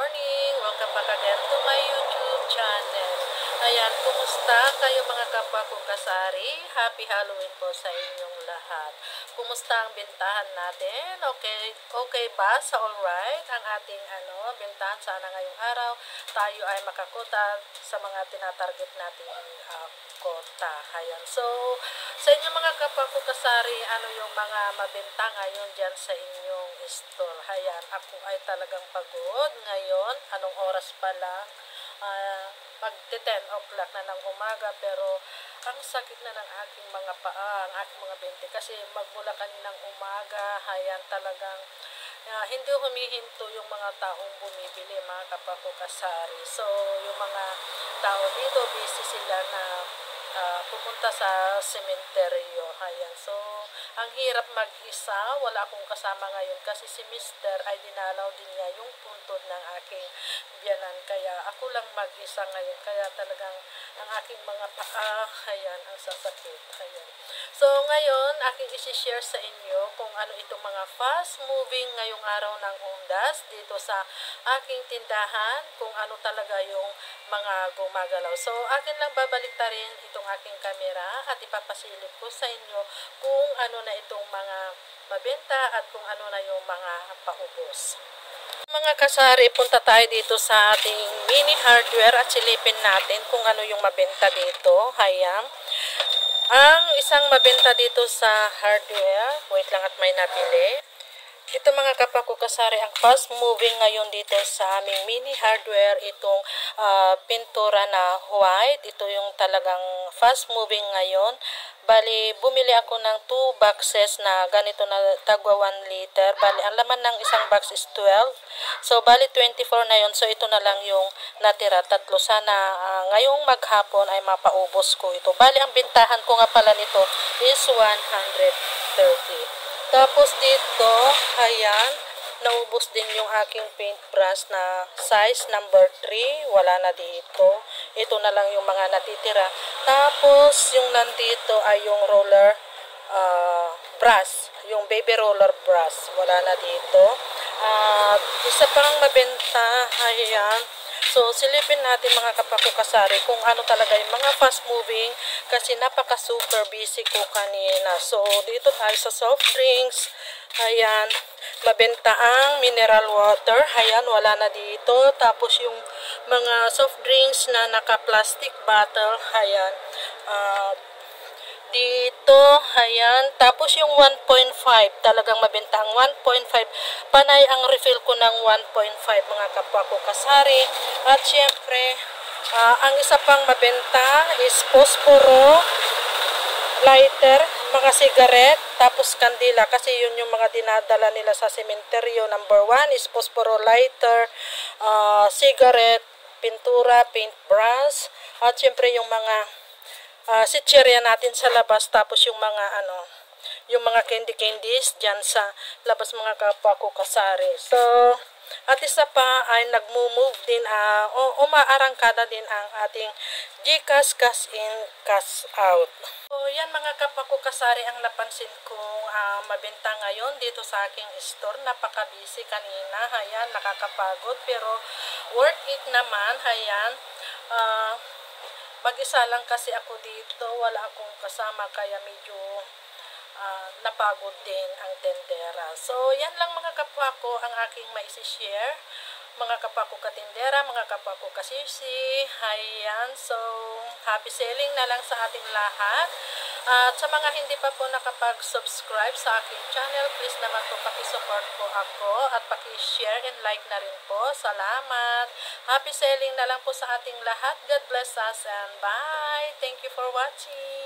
morning! Welcome back again to my YouTube channel. Ayan, kumusta kayo mga kapwa ko kasari? Happy Halloween po sa inyong lahat. Kumusta ang bintahan natin? Okay ba? Sa alright? Ang ating bintahan sana ngayong araw, tayo ay makakuta sa mga tinatarget nating kota. Ayan. So, sa inyo mga kapwa ko kasari, ano yung mga mabenta ngayon dyan sa inyong store? Ayan, ako ay talagang pagod ngayon. Anong oras pa lang? Pag 10 o'clock na ng umaga, pero ang sakit na ng aking mga paa, ang aking mga binti, kasi magmula kaninang umaga, ayan, talagang hindi humihinto yung mga taong bumibili, mga kapwa ko kasari. So, yung mga tao dito, busy sila na pumunta sa sementeryo. Ayan. So, ang hirap mag-isa. Wala akong kasama ngayon kasi si Mr. ay dinalaw din niya yung puntod ng aking biyanan. Kaya ako lang mag-isa ngayon. Kaya talagang ang aking mga paa, ayan, ang sasakit. Ayan. So, ngayon, aking isi-share sa inyo kung ano itong mga fast-moving ngayong araw ng undas dito sa aking tindahan, kung ano talaga yung mga gumagalaw. So, akin lang babaliktarin itong aking kamera at ipapasilip ko sa inyo kung ano na itong mga mabenta at kung ano na yung mga paubos. Mga kasari, punta tayo dito sa ating mini hardware at silipin natin kung ano yung mabenta dito. Ayan. Ang isang mabenta dito sa hardware, wait lang at may nabili. Ito mga kapwa ko kasari, ang fast moving ngayon dito sa aming mini hardware, itong pintura na white. Ito yung talagang fast moving ngayon. Bali, bumili ako ng 2 boxes na ganito na tagwa 1 liter. Bali, ang laman ng isang box is 12. So, bali 24 na yon. So, ito na lang yung natira, 3. Sana ngayong maghapon ay mapaubos ko ito. Bali, ang bintahan ko nga pala nito is 130. Tapos dito, ayan, naubos din yung aking paintbrush na size number 3. Wala na dito. Ito na lang yung mga natitira. Tapos, yung nandito ay yung roller brush. Yung baby roller brush. Wala na dito. At isa pang mabenta, ayan. So, silipin natin mga kapwa ko kasari kung ano talaga yung mga fast moving kasi napaka-super busy ko kanina. So, dito tayo sa soft drinks. Ayan, mabenta ang mineral water. Ayan, wala na dito. Tapos yung mga soft drinks na naka-plastic bottle. Ayan, dito, ayan. Tapos yung 1.5, talagang mabenta ang 1.5. Panay ang refill ko ng 1.5 mga kapwa ko kasari. At syempre, ang isa pang mabenta is posporo, lighter, mga cigarette, tapos kandila. Kasi yun yung mga dinadala nila sa sementeryo. Number 1 is posporo, lighter, cigarette, pintura, paintbrush. At syempre yung mga sitcherya natin sa labas, tapos yung mga yung mga candies dyan sa labas mga kapwa ko kasari. So, at isa pa ay nagmo-move din, umaarangkada din ang ating GCash cash in, cash out. So, yan mga kapwa ko kasari ang napansin kong mabenta ngayon dito sa aking store. Napaka-busy kanina, ayan, nakakapagod pero worth it naman, ayan. Mag-isa lang kasi ako dito, wala akong kasama kaya medyo napagod din ang tendera. So, yan lang mga kapwa ko ang aking maisi-share. Mga kapwa ko katindera, mga kapwa ko kasisi. Ayan, so happy selling na lang sa ating lahat. At sa mga hindi pa po nakapag-subscribe sa aking channel, please naman po pakisupport po ako at pakishare and like na rin po. Salamat. Happy selling na lang po sa ating lahat. God bless us and bye. Thank you for watching.